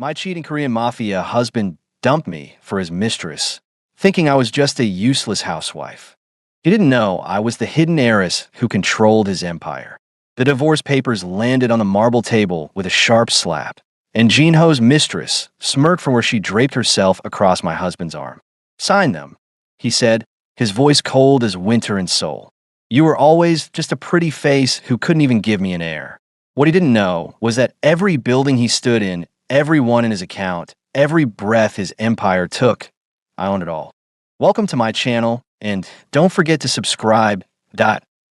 My cheating Korean Mafia husband dumped me for his mistress, thinking I was just a useless housewife. He didn't know I was the hidden heiress who controlled his empire. The divorce papers landed on the marble table with a sharp slap, and Hous' mistress smirked from where she draped herself across my husband's arm. "Sign them," he said, his voice cold as winter in Seoul. "You were always just a pretty face who couldn't even give me an heir." What he didn't know was that every building he stood in, everyone in his account, every breath his empire took, I owned it all. Welcome to my channel, and don't forget to subscribe.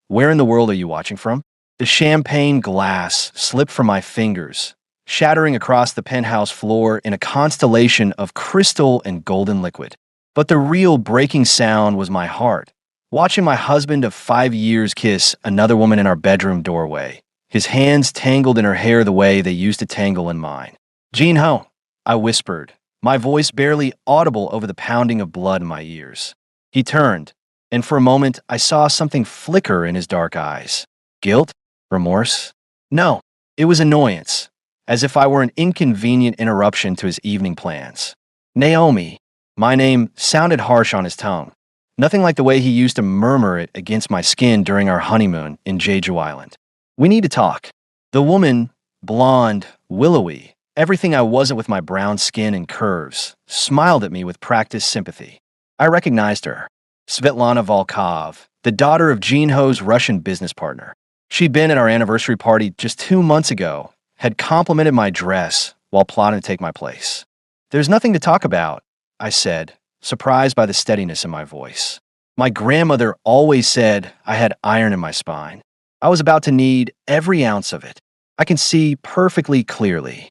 Where in the world are you watching from? The champagne glass slipped from my fingers, shattering across the penthouse floor in a constellation of crystal and golden liquid. But the real breaking sound was my heart, watching my husband of 5 years kiss another woman in our bedroom doorway, his hands tangled in her hair the way they used to tangle in mine. "Ho," I whispered, my voice barely audible over the pounding of blood in my ears. He turned, and for a moment I saw something flicker in his dark eyes. Guilt? Remorse? No, it was annoyance, as if I were an inconvenient interruption to his evening plans. "Naomi." My name sounded harsh on his tongue, nothing like the way he used to murmur it against my skin during our honeymoon in Jeju Island. "We need to talk." The woman, blonde, willowy, everything I wasn't with my brown skin and curves, smiled at me with practiced sympathy. I recognized her. Svetlana Volkov, the daughter of Hous' Russian business partner. She'd been at our anniversary party just 2 months ago, had complimented my dress while plotting to take my place. "There's nothing to talk about," I said, surprised by the steadiness in my voice. My grandmother always said I had iron in my spine. I was about to need every ounce of it. I can see perfectly clearly.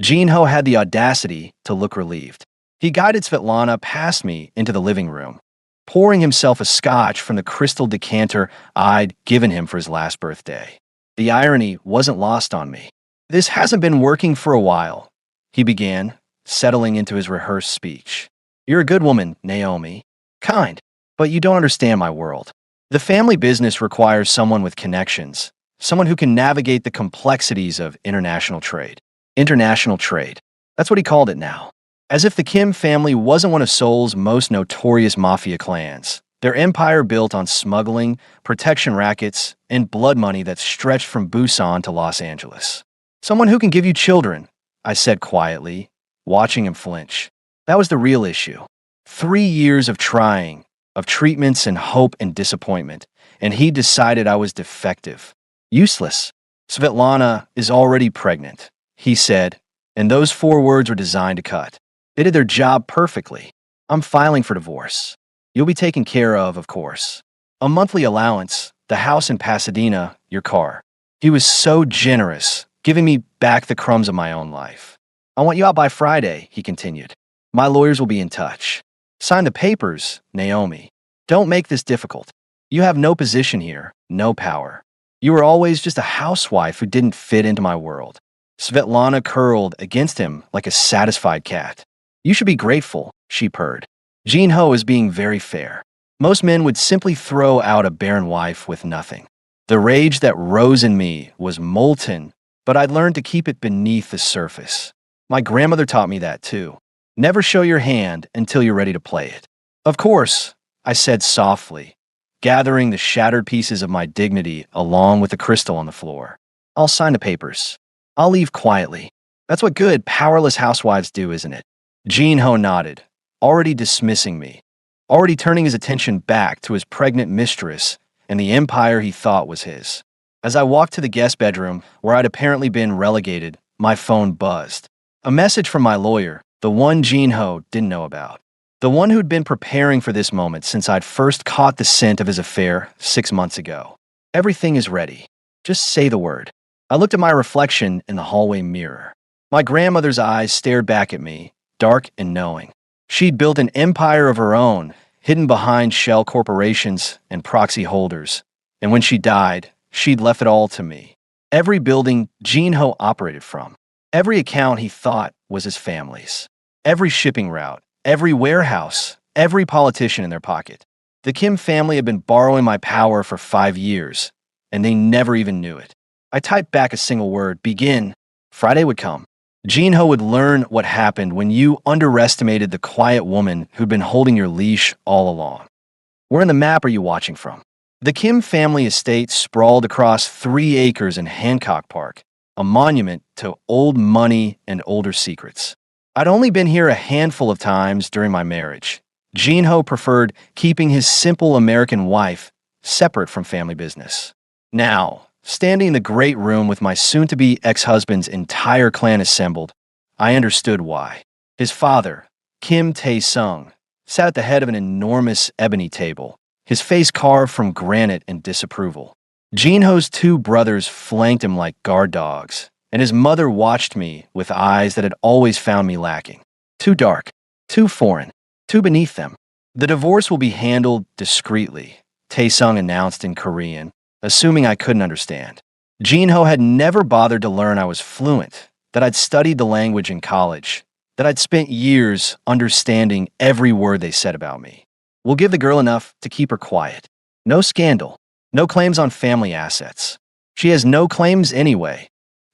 Ho had the audacity to look relieved. He guided Svetlana past me into the living room, pouring himself a scotch from the crystal decanter I'd given him for his last birthday. The irony wasn't lost on me. "This hasn't been working for a while," he began, settling into his rehearsed speech. "You're a good woman, Naomi. Kind, but you don't understand my world. The family business requires someone with connections, someone who can navigate the complexities of international trade. International trade. That's what he called it now. As if the Kim family wasn't one of Seoul's most notorious mafia clans, their empire built on smuggling, protection rackets, and blood money that stretched from Busan to Los Angeles. "Someone who can give you children," I said quietly, watching him flinch. That was the real issue. 3 years of trying, of treatments and hope and disappointment, and he decided I was defective. Useless. "Svetlana is already pregnant," he said, and those 4 words were designed to cut. They did their job perfectly. "I'm filing for divorce. You'll be taken care of course. A monthly allowance, the house in Pasadena, your car." He was so generous, giving me back the crumbs of my own life. "I want you out by Friday," he continued. "My lawyers will be in touch. Sign the papers, Naomi. Don't make this difficult. You have no position here, no power. You were always just a housewife who didn't fit into my world." Svetlana curled against him like a satisfied cat. "You should be grateful," she purred. Ho is being very fair. Most men would simply throw out a barren wife with nothing. The rage that rose in me was molten, but I'd learned to keep it beneath the surface. My grandmother taught me that too. Never show your hand until you're ready to play it. "Of course," I said softly, gathering the shattered pieces of my dignity along with the crystal on the floor. "I'll sign the papers. I'll leave quietly. That's what good, powerless housewives do, isn't it?" Ho nodded, already dismissing me, already turning his attention back to his pregnant mistress and the empire he thought was his. As I walked to the guest bedroom, where I'd apparently been relegated, my phone buzzed. A message from my lawyer, the one Ho didn't know about. The one who'd been preparing for this moment since I'd first caught the scent of his affair 6 months ago. "Everything is ready. Just say the word." I looked at my reflection in the hallway mirror. My grandmother's eyes stared back at me, dark and knowing. She'd built an empire of her own, hidden behind shell corporations and proxy holders. And when she died, she'd left it all to me. Every building Ho operated from. Every account he thought was his family's. Every shipping route. Every warehouse. Every politician in their pocket. The Kim family had been borrowing my power for 5 years, and they never even knew it. I typed back a single word, "begin." Friday would come. Jinho would learn what happened when you underestimated the quiet woman who'd been holding your leash all along. Where in the map are you watching from? The Kim family estate sprawled across 3 acres in Hancock Park, a monument to old money and older secrets. I'd only been here a handful of times during my marriage. Jinho preferred keeping his simple American wife separate from family business. Now, standing in the great room with my soon-to-be ex-husband's entire clan assembled, I understood why. His father, Kim Tae-sung, sat at the head of an enormous ebony table, his face carved from granite and disapproval. Jinho's 2 brothers flanked him like guard dogs, and his mother watched me with eyes that had always found me lacking. Too dark, too foreign, too beneath them. The divorce will be handled discreetly, Tae-sung announced in Korean, assuming I couldn't understand. Jinho had never bothered to learn I was fluent, that I'd studied the language in college, that I'd spent years understanding every word they said about me. We'll give the girl enough to keep her quiet. No scandal, no claims on family assets. She has no claims anyway.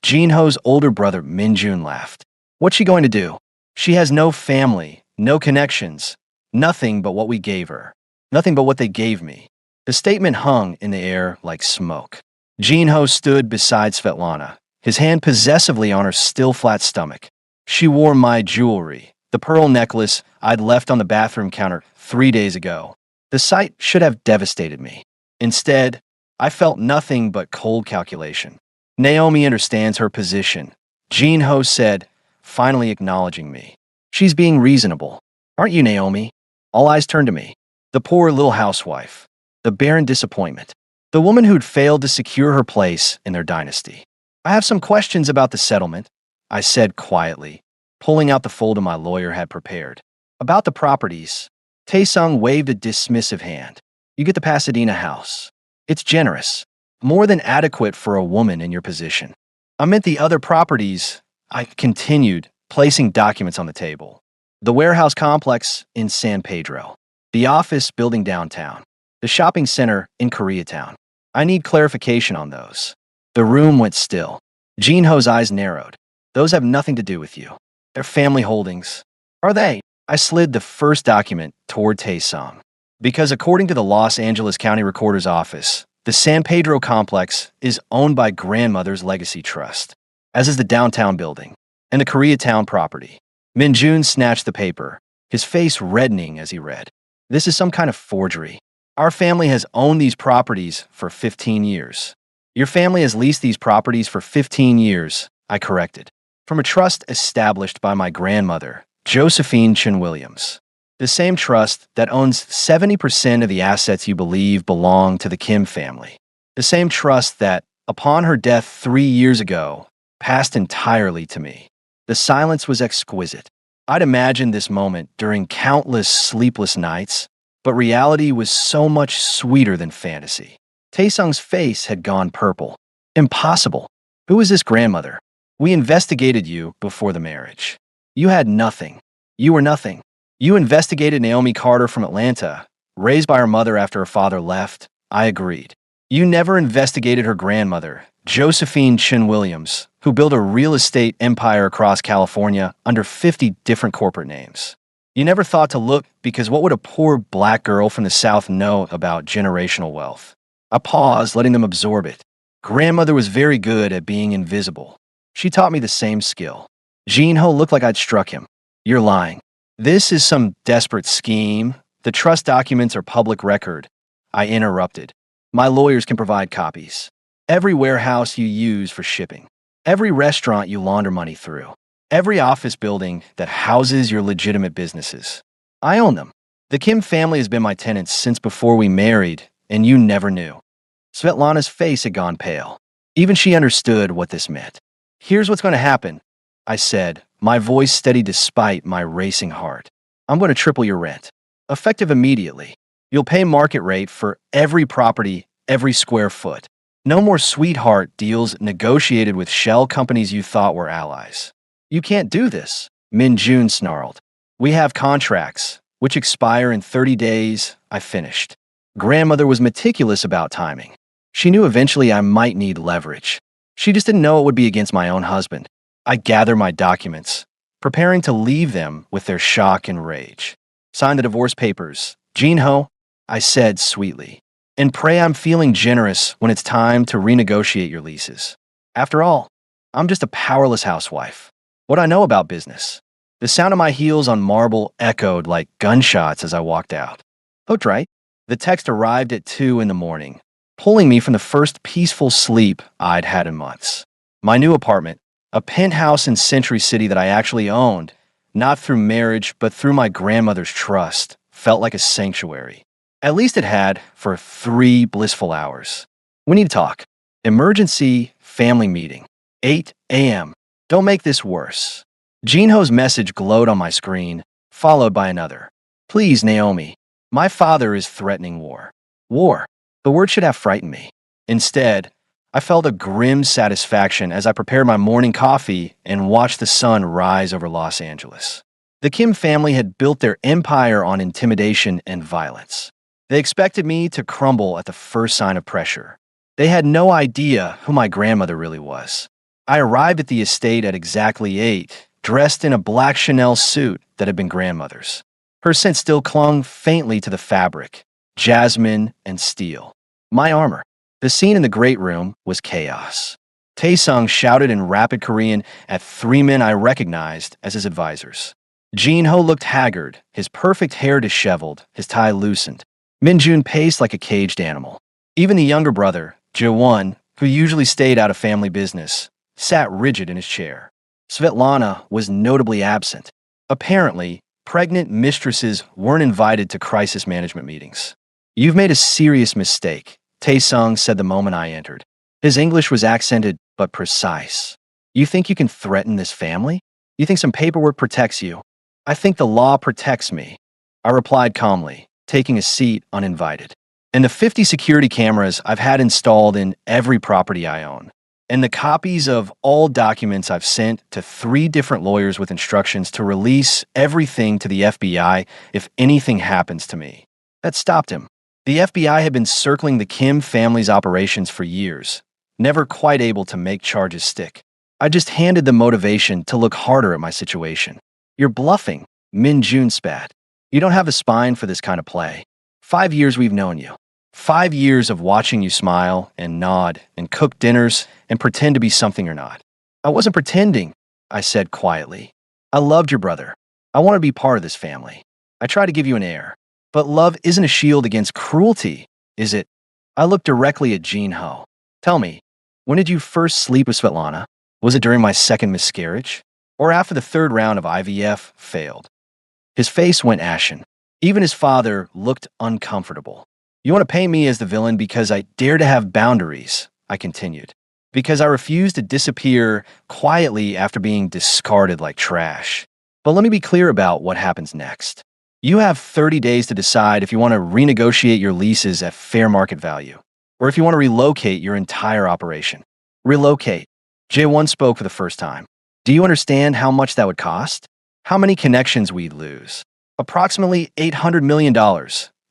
Jinho's older brother Minjun laughed. What's she going to do? She has no family, no connections, nothing but what we gave her, nothing but what they gave me. The statement hung in the air like smoke. Jinho stood beside Svetlana, his hand possessively on her still flat stomach. She wore my jewelry, the pearl necklace I'd left on the bathroom counter 3 days ago. The sight should have devastated me. Instead, I felt nothing but cold calculation. Naomi understands her position, Jinho said, finally acknowledging me. She's being reasonable. Aren't you, Naomi? All eyes turned to me. The poor little housewife. The barren disappointment. The woman who'd failed to secure her place in their dynasty. I have some questions about the settlement, I said quietly, pulling out the folder my lawyer had prepared. About the properties. Tae-sung waved a dismissive hand. You get the Pasadena house. It's generous. More than adequate for a woman in your position. I meant the other properties, I continued, placing documents on the table. The warehouse complex in San Pedro. The office building downtown. The shopping center in Koreatown. I need clarification on those. The room went still. Jinho's eyes narrowed. Those have nothing to do with you. They're family holdings. Are they? I slid the first document toward Tae-sung. Because according to the Los Angeles County Recorder's Office, the San Pedro complex is owned by Grandmother's Legacy Trust, as is the downtown building, and the Koreatown property. Minjun snatched the paper, his face reddening as he read. This is some kind of forgery. Our family has owned these properties for 15 years. Your family has leased these properties for 15 years, I corrected. From a trust established by my grandmother, Josephine Chin Williams. The same trust that owns 70% of the assets you believe belong to the Kim family. The same trust that, upon her death 3 years ago, passed entirely to me. The silence was exquisite. I'd imagined this moment during countless sleepless nights, but reality was so much sweeter than fantasy. Tae-sung's face had gone purple. Impossible. Who is this grandmother? We investigated you before the marriage. You had nothing. You were nothing. You investigated Naomi Carter from Atlanta, raised by her mother after her father left. I agreed. You never investigated her grandmother, Josephine Chin Williams, who built a real estate empire across California under 50 different corporate names. You never thought to look because what would a poor black girl from the South know about generational wealth? I paused, letting them absorb it. Grandmother was very good at being invisible. She taught me the same skill. Jinho looked like I'd struck him. You're lying. This is some desperate scheme. The trust documents are public record. I interrupted. My lawyers can provide copies. Every warehouse you use for shipping. Every restaurant you launder money through. Every office building that houses your legitimate businesses. I own them. The Kim family has been my tenants since before we married, and you never knew. Svetlana's face had gone pale. Even she understood what this meant. Here's what's going to happen, I said, my voice steady despite my racing heart. I'm going to triple your rent. Effective immediately. You'll pay market rate for every property, every square foot. No more sweetheart deals negotiated with shell companies you thought were allies. You can't do this, Minjun snarled. We have contracts, which expire in 30 days, I finished. Grandmother was meticulous about timing. She knew eventually I might need leverage. She just didn't know it would be against my own husband. I gather my documents, preparing to leave them with their shock and rage. Sign the divorce papers. Jinho, I said sweetly, and pray I'm feeling generous when it's time to renegotiate your leases. After all, I'm just a powerless housewife. What I know about business. The sound of my heels on marble echoed like gunshots as I walked out. Hooked, right? The text arrived at 2 in the morning, pulling me from the first peaceful sleep I'd had in months. My new apartment, a penthouse in Century City that I actually owned, not through marriage but through my grandmother's trust, felt like a sanctuary. At least it had for 3 blissful hours. We need to talk. Emergency family meeting. 8 a.m. Don't make this worse. Jinho's message glowed on my screen, followed by another. Please, Naomi. My father is threatening war. War. The word should have frightened me. Instead, I felt a grim satisfaction as I prepared my morning coffee and watched the sun rise over Los Angeles. The Kim family had built their empire on intimidation and violence. They expected me to crumble at the first sign of pressure. They had no idea who my grandmother really was. I arrived at the estate at exactly 8, dressed in a black Chanel suit that had been grandmother's. Her scent still clung faintly to the fabric, jasmine and steel. My armor. The scene in the great room was chaos. Taesung shouted in rapid Korean at 3 men I recognized as his advisors. Jinho looked haggard, his perfect hair disheveled, his tie loosened. Minjun paced like a caged animal. Even the younger brother, Jaewon, who usually stayed out of family business, sat rigid in his chair. Svetlana was notably absent. Apparently, pregnant mistresses weren't invited to crisis management meetings. You've made a serious mistake, Taesung said the moment I entered. His English was accented but precise. You think you can threaten this family? You think some paperwork protects you? I think the law protects me. I replied calmly, taking a seat uninvited. And the 50 security cameras I've had installed in every property I own, and the copies of all documents I've sent to 3 different lawyers with instructions to release everything to the FBI if anything happens to me. That stopped him. The FBI had been circling the Kim family's operations for years, never quite able to make charges stick. I just handed them motivation to look harder at my situation. You're bluffing, Min Jun spat. You don't have the spine for this kind of play. 5 years we've known you. 5 years of watching you smile and nod and cook dinners and pretend to be something you're not. I wasn't pretending, I said quietly. I loved your brother. I want to be part of this family. I try to give you an heir. But love isn't a shield against cruelty, is it? I looked directly at Jinho. Tell me, when did you first sleep with Svetlana? Was it during my second miscarriage? Or after the 3rd round of IVF failed? His face went ashen. Even his father looked uncomfortable. You want to paint me as the villain because I dare to have boundaries, I continued. Because I refuse to disappear quietly after being discarded like trash. But let me be clear about what happens next. You have 30 days to decide if you want to renegotiate your leases at fair market value, or if you want to relocate your entire operation. Relocate. Jaewon spoke for the first time. Do you understand how much that would cost? How many connections we'd lose? Approximately $800 million,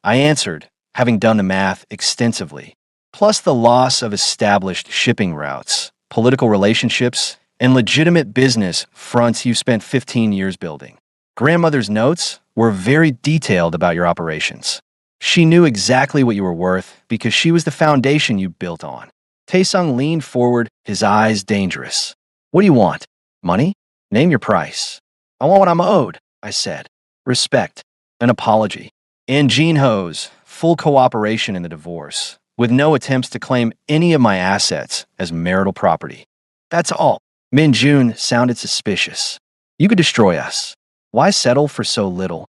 I answered, having done the math extensively. Plus the loss of established shipping routes, political relationships, and legitimate business fronts you've spent 15 years building. Grandmother's notes were very detailed about your operations. She knew exactly what you were worth because she was the foundation you built on. Taesung leaned forward, his eyes dangerous. What do you want? Money? Name your price. I want what I'm owed, I said. Respect. An apology. And Jinho's full cooperation in the divorce, with no attempts to claim any of my assets as marital property. That's all. Min Jun sounded suspicious. You could destroy us. Why settle for so little?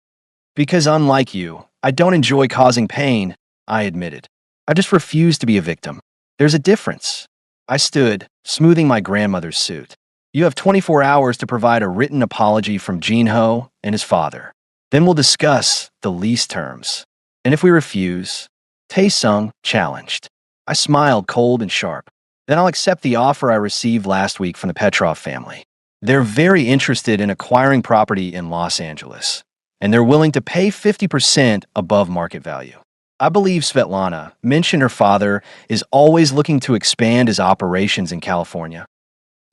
Because unlike you, I don't enjoy causing pain, I admitted. I just refuse to be a victim. There's a difference. I stood, smoothing my grandmother's suit. You have 24 hours to provide a written apology from Jinho and his father. Then we'll discuss the lease terms. And if we refuse, Taesung challenged. I smiled cold and sharp. Then I'll accept the offer I received last week from the Petrov family. They're very interested in acquiring property in Los Angeles, and they're willing to pay 50% above market value. I believe Svetlana mentioned her father is always looking to expand his operations in California.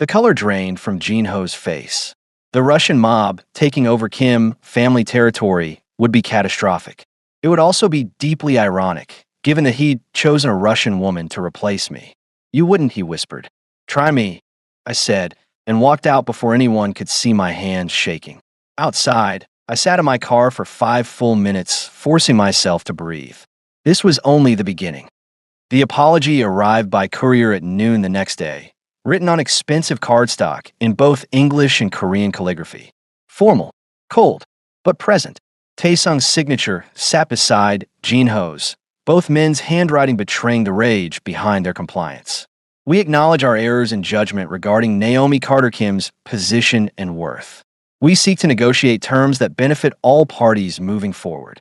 The color drained from Hous' face. The Russian mob taking over Kim family territory would be catastrophic. It would also be deeply ironic, given that he'd chosen a Russian woman to replace me. You wouldn't, he whispered. Try me, I said, and walked out before anyone could see my hands shaking. Outside, I sat in my car for 5 full minutes, forcing myself to breathe. This was only the beginning. The apology arrived by courier at noon the next day, written on expensive cardstock in both English and Korean calligraphy. Formal, cold, but present. Taesung's signature sat beside Hous, both men's handwriting betraying the rage behind their compliance. We acknowledge our errors in judgment regarding Naomi Carter Kim's position and worth. We seek to negotiate terms that benefit all parties moving forward.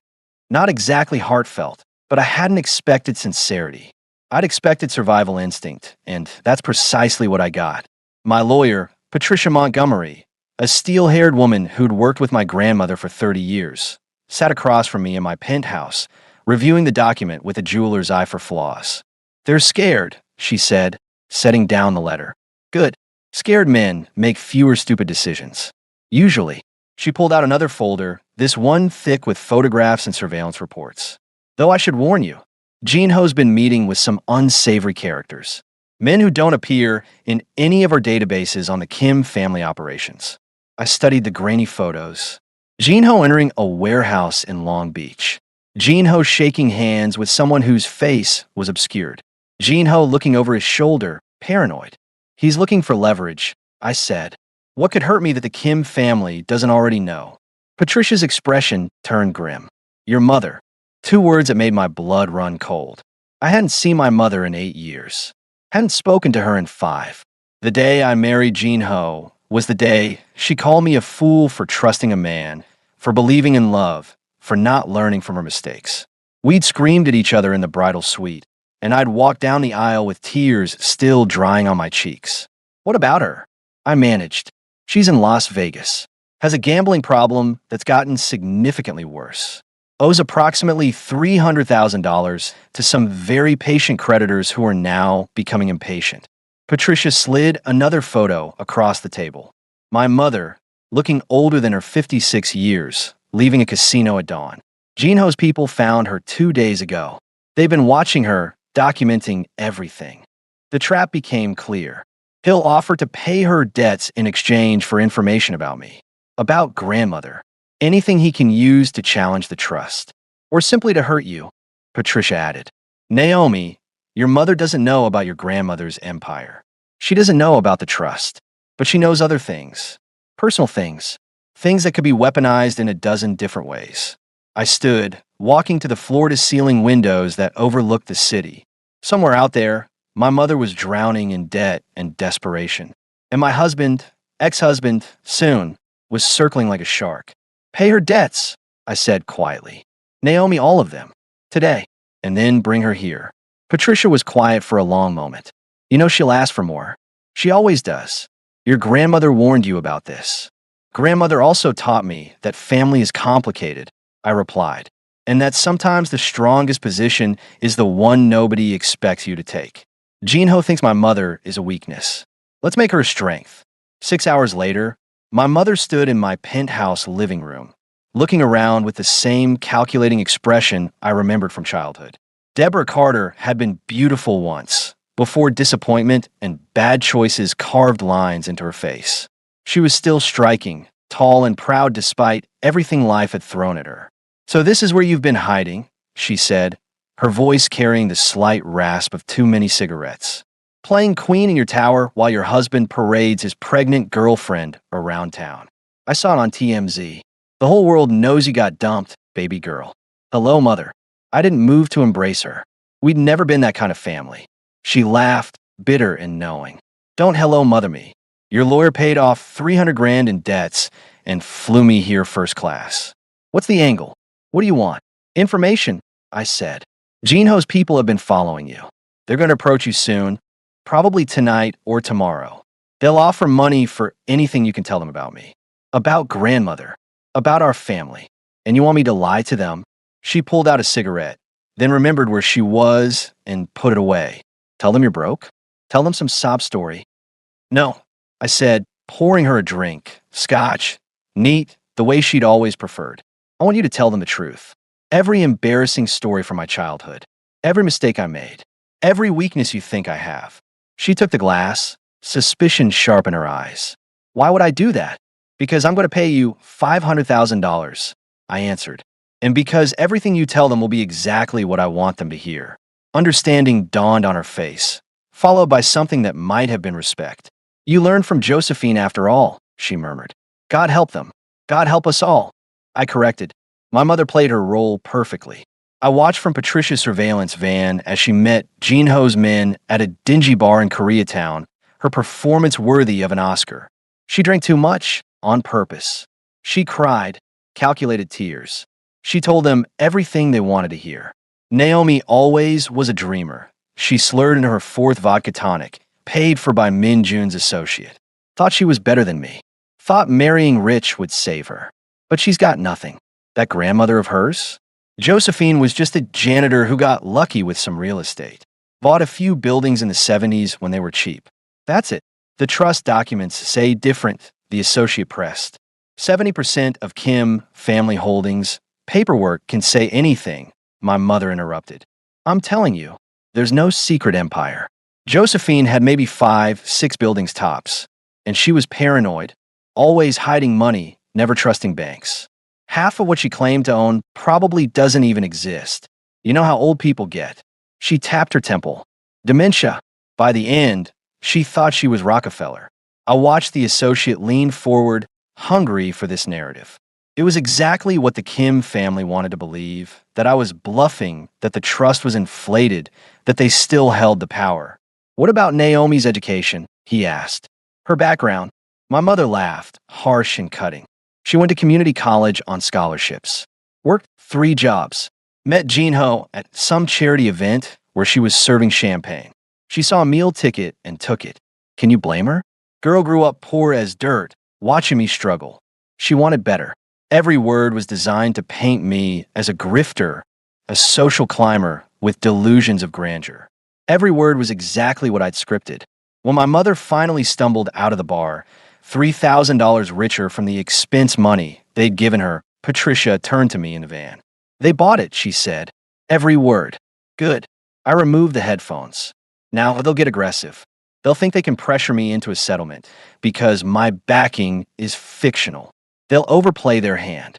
Not exactly heartfelt, but I hadn't expected sincerity. I'd expected survival instinct, and that's precisely what I got. My lawyer, Patricia Montgomery, a steel-haired woman who'd worked with my grandmother for 30 years, sat across from me in my penthouse, reviewing the document with a jeweler's eye for flaws. They're scared, she said, setting down the letter. Good. Scared men make fewer stupid decisions. Usually. She pulled out another folder, this one thick with photographs and surveillance reports. Though I should warn you, Hou's been meeting with some unsavory characters. Men who don't appear in any of our databases on the Kim family operations. I studied the grainy photos. Ho entering a warehouse in Long Beach. Ho shaking hands with someone whose face was obscured. Ho looking over his shoulder, paranoid. He's looking for leverage, I said. What could hurt me that the Kim family doesn't already know? Patricia's expression turned grim. Your mother. 2 words that made my blood run cold. I hadn't seen my mother in 8 years. Hadn't spoken to her in 5. The day I married Ho was the day she called me a fool for trusting a man, for believing in love, for not learning from her mistakes. We'd screamed at each other in the bridal suite, and I'd walked down the aisle with tears still drying on my cheeks. What about her? I managed. She's in Las Vegas. Has a gambling problem that's gotten significantly worse. Owes approximately $300,000 to some very patient creditors who are now becoming impatient. Patricia slid another photo across the table. My mother, looking older than her 56 years, leaving a casino at dawn. Hou's people found her 2 days ago. They've been watching her, documenting everything. The trap became clear. He'll offer to pay her debts in exchange for information about me, about grandmother. Anything he can use to challenge the trust. Or simply to hurt you, Patricia added. Naomi, your mother doesn't know about your grandmother's empire. She doesn't know about the trust, but she knows other things. Personal things. Things that could be weaponized in a dozen different ways. I stood, walking to the floor-to-ceiling windows that overlooked the city. Somewhere out there, my mother was drowning in debt and desperation. And my husband, ex-husband, soon, was circling like a shark. Pay her debts, I said quietly. Naomi, all of them. Today. And then bring her here. Patricia was quiet for a long moment. You know she'll ask for more. She always does. Your grandmother warned you about this. Grandmother also taught me that family is complicated, I replied, and that sometimes the strongest position is the one nobody expects you to take. Ho thinks my mother is a weakness. Let's make her a strength. 6 hours later, my mother stood in my penthouse living room, looking around with the same calculating expression I remembered from childhood. Deborah Carter had been beautiful once, before disappointment and bad choices carved lines into her face. She was still striking, tall and proud despite everything life had thrown at her. So this is where you've been hiding, she said, her voice carrying the slight rasp of too many cigarettes. Playing queen in your tower while your husband parades his pregnant girlfriend around town. I saw it on TMZ. The whole world knows you got dumped, baby girl. Hello, mother. I didn't move to embrace her. We'd never been that kind of family. She laughed, bitter and knowing. Don't hello mother me. Your lawyer paid off 300 grand in debts and flew me here first class. What's the angle? What do you want? Information, I said. Hou's people have been following you. They're going to approach you soon, probably tonight or tomorrow. They'll offer money for anything you can tell them about me. About grandmother. About our family. And you want me to lie to them? She pulled out a cigarette, then remembered where she was and put it away. Tell them you're broke? Tell them some sob story? No, I said, pouring her a drink. Scotch. Neat, the way she'd always preferred. I want you to tell them the truth. Every embarrassing story from my childhood. Every mistake I made. Every weakness you think I have. She took the glass, suspicion sharp in her eyes. Why would I do that? Because I'm going to pay you $500,000, I answered. And because everything you tell them will be exactly what I want them to hear. Understanding dawned on her face, followed by something that might have been respect. You learned from Josephine after all, she murmured. God help them. God help us all. I corrected. My mother played her role perfectly. I watched from Patricia's surveillance van as she met Hous men at a dingy bar in Koreatown, her performance worthy of an Oscar. She drank too much, on purpose. She cried, calculated tears. She told them everything they wanted to hear. Naomi always was a dreamer. She slurred into her fourth vodka tonic, paid for by Min Jun's associate. Thought she was better than me. Thought marrying rich would save her. But she's got nothing. That grandmother of hers? Josephine was just a janitor who got lucky with some real estate. Bought a few buildings in the 70s when they were cheap. That's it. The trust documents say different, the associate pressed. 70% of Kim family holdings. Paperwork can say anything, my mother interrupted. I'm telling you, there's no secret empire. Josephine had maybe 5, 6 buildings tops. And she was paranoid, always hiding money, never trusting banks. Half of what she claimed to own probably doesn't even exist. You know how old people get. She tapped her temple. Dementia. By the end, she thought she was Rockefeller. I watched the associate lean forward, hungry for this narrative. It was exactly what the Kim family wanted to believe, that I was bluffing, that the trust was inflated, that they still held the power. What about Naomi's education? He asked. Her background. My mother laughed, harsh and cutting. She went to community college on scholarships. Worked 3 jobs. Met Ho at some charity event where she was serving champagne. She saw a meal ticket and took it. Can you blame her? Girl grew up poor as dirt, watching me struggle. She wanted better. Every word was designed to paint me as a grifter, a social climber with delusions of grandeur. Every word was exactly what I'd scripted. When my mother finally stumbled out of the bar, $3,000 richer from the expense money they'd given her, Patricia turned to me in the van. They bought it, she said. Every word. Good. I removed the headphones. Now they'll get aggressive. They'll think they can pressure me into a settlement because my backing is fictional. They'll overplay their hand.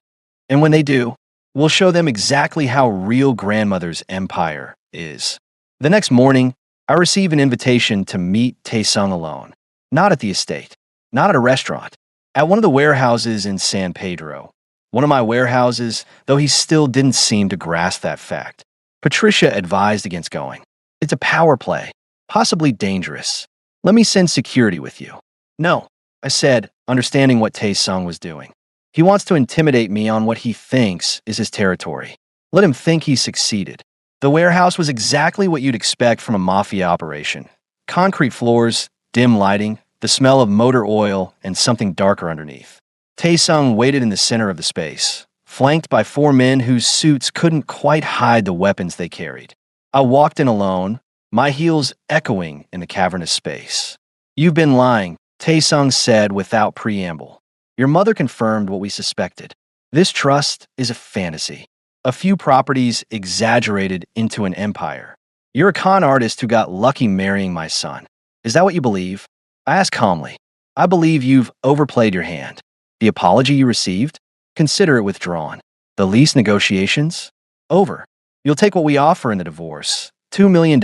And when they do, we'll show them exactly how real grandmother's empire is. The next morning, I receive an invitation to meet Taesung alone. Not at the estate. Not at a restaurant. At one of the warehouses in San Pedro. One of my warehouses, though he still didn't seem to grasp that fact. Patricia advised against going. It's a power play. Possibly dangerous. Let me send security with you. No, I said, understanding what Taesung was doing. He wants to intimidate me on what he thinks is his territory. Let him think he succeeded. The warehouse was exactly what you'd expect from a Mafia operation. Concrete floors, dim lighting, the smell of motor oil, and something darker underneath. Taesung waited in the center of the space, flanked by 4 men whose suits couldn't quite hide the weapons they carried. I walked in alone, my heels echoing in the cavernous space. You've been lying, Taesung said without preamble. Your mother confirmed what we suspected. This trust is a fantasy. A few properties exaggerated into an empire. You're a con artist who got lucky marrying my son. Is that what you believe? I asked calmly. I believe you've overplayed your hand. The apology you received? Consider it withdrawn. The lease negotiations? Over. You'll take what we offer in the divorce, $2 million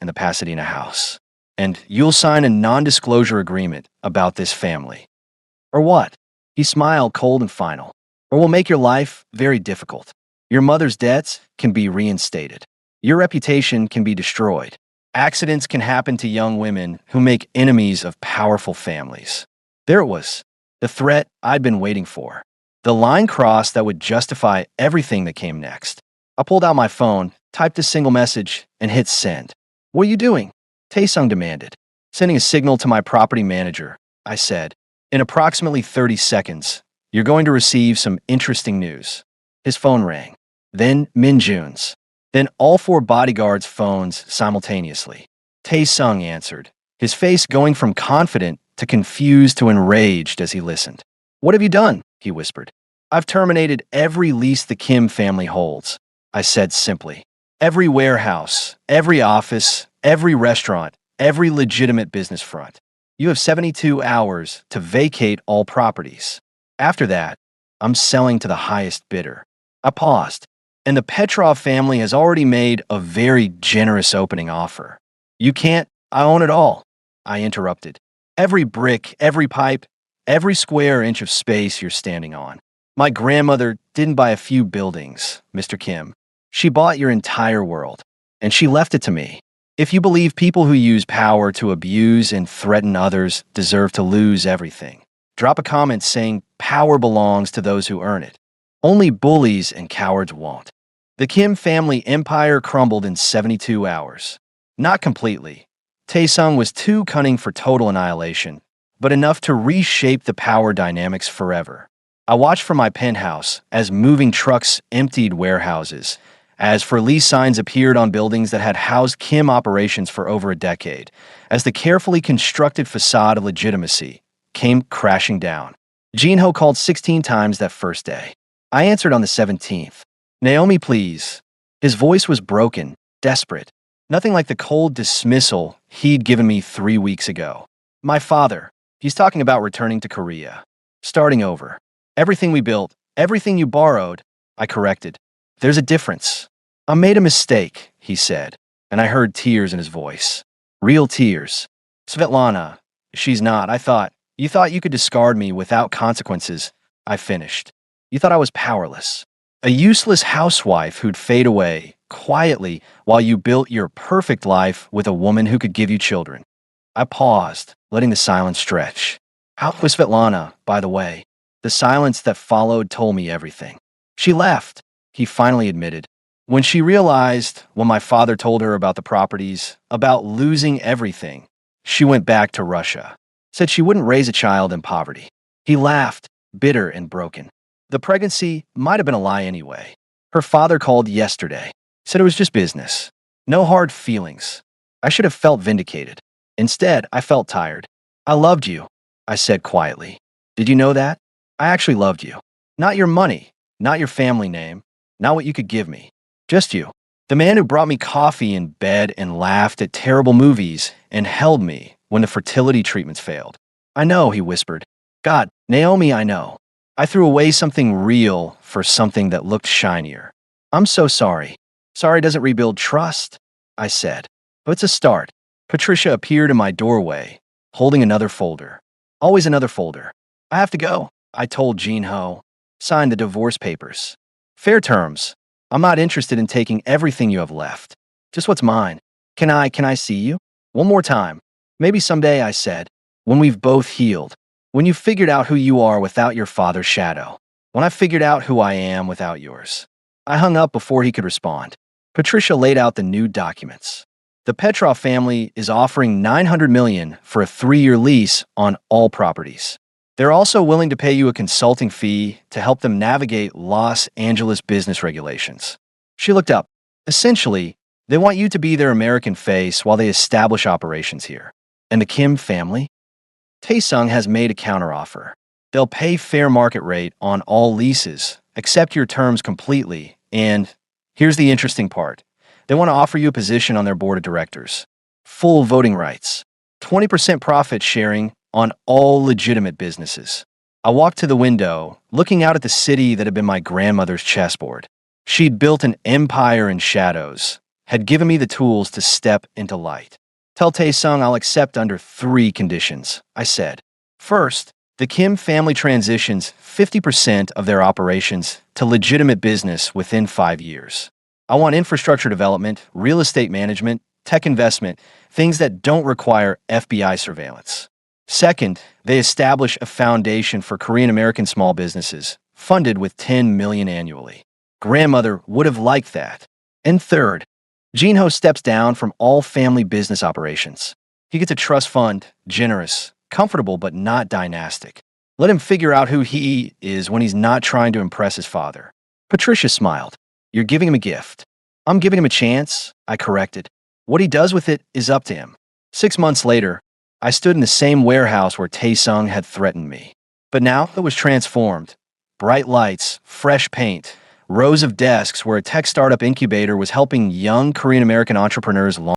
in the Pasadena house. And you'll sign a non-disclosure agreement about this family. Or what? He smiled cold and final. Or we'll make your life very difficult. Your mother's debts can be reinstated. Your reputation can be destroyed. Accidents can happen to young women who make enemies of powerful families. There it was, the threat I'd been waiting for. The line crossed that would justify everything that came next. I pulled out my phone, typed a single message, and hit send. What are you doing? Taesung demanded. Sending a signal to my property manager, I said. In approximately 30 seconds, you're going to receive some interesting news. His phone rang. Then Min Jun's. Then all 4 bodyguards' phones simultaneously. Taesung answered, his face going from confident to confused to enraged as he listened. What have you done? He whispered. I've terminated every lease the Kim family holds, I said simply. Every warehouse, every office, every restaurant, every legitimate business front. You have 72 hours to vacate all properties. After that, I'm selling to the highest bidder. I paused, and the Petrov family has already made a very generous opening offer. You can't, I own it all, I interrupted. Every brick, every pipe, every square inch of space you're standing on. My grandmother didn't buy a few buildings, Mr. Kim. She bought your entire world, and she left it to me. If you believe people who use power to abuse and threaten others deserve to lose everything, drop a comment saying power belongs to those who earn it. Only bullies and cowards won't. The Kim family empire crumbled in 72 hours. Not completely. Taesung was too cunning for total annihilation, but enough to reshape the power dynamics forever. I watched from my penthouse as moving trucks emptied warehouses, as for lease signs appeared on buildings that had housed Kim operations for over a decade, as the carefully constructed facade of legitimacy came crashing down. Jin-ho called 16 times that first day. I answered on the 17th. Naomi, please. His voice was broken, desperate. Nothing like the cold dismissal he'd given me 3 weeks ago. My father, he's talking about returning to Korea. Starting over. Everything we built, everything you borrowed, I corrected. There's a difference. I made a mistake, he said, and I heard tears in his voice. Real tears. Svetlana, she's not. You thought you could discard me without consequences, I finished. You thought I was powerless. A useless housewife who'd fade away, quietly, while you built your perfect life with a woman who could give you children. I paused, letting the silence stretch. How was Svetlana, by the way? The silence that followed told me everything. She left, he finally admitted. When she realized, when my father told her about the properties, about losing everything, she went back to Russia. Said she wouldn't raise a child in poverty. He laughed, bitter and broken. The pregnancy might have been a lie anyway. Her father called yesterday. Said it was just business. No hard feelings. I should have felt vindicated. Instead, I felt tired. I loved you, I said quietly. Did you know that? I actually loved you. Not your money, not your family name, not what you could give me. Just you. The man who brought me coffee in bed and laughed at terrible movies and held me when the fertility treatments failed. I know, he whispered. God, Naomi, I know. I threw away something real for something that looked shinier. I'm so sorry. Sorry doesn't rebuild trust, I said. But it's a start. Patricia appeared in my doorway, holding another folder. Always another folder. I have to go, I told Jin-ho. Sign the divorce papers. Fair terms. I'm not interested in taking everything you have left. Just what's mine. Can I see you? One more time. Maybe someday, I said. When we've both healed. When you figured out who you are without your father's shadow. When I figured out who I am without yours. I hung up before he could respond. Patricia laid out the new documents. The Petrov family is offering $900 million for a 3-year lease on all properties. They're also willing to pay you a consulting fee to help them navigate Los Angeles business regulations. She looked up. Essentially, they want you to be their American face while they establish operations here. And the Kim family? Taesung has made a counteroffer. They'll pay fair market rate on all leases, accept your terms completely, and here's the interesting part. They want to offer you a position on their board of directors. Full voting rights. 20% profit sharing on all legitimate businesses. I walked to the window, looking out at the city that had been my grandmother's chessboard. She'd built an empire in shadows, had given me the tools to step into light. Tell Taesung I'll accept under 3 conditions, I said. First, the Kim family transitions 50% of their operations to legitimate business within 5 years. I want infrastructure development, real estate management, tech investment, things that don't require FBI surveillance. Second, they establish a foundation for Korean American small businesses, funded with $10 million annually. Grandmother would have liked that. And third, Jin-ho steps down from all family business operations. He gets a trust fund, generous, comfortable but not dynastic. Let him figure out who he is when he's not trying to impress his father. Patricia smiled. You're giving him a gift. I'm giving him a chance, I corrected. What he does with it is up to him. 6 months later, I stood in the same warehouse where Taesung had threatened me. But now it was transformed. Bright lights, fresh paint, rows of desks where a tech startup incubator was helping young Korean American entrepreneurs launch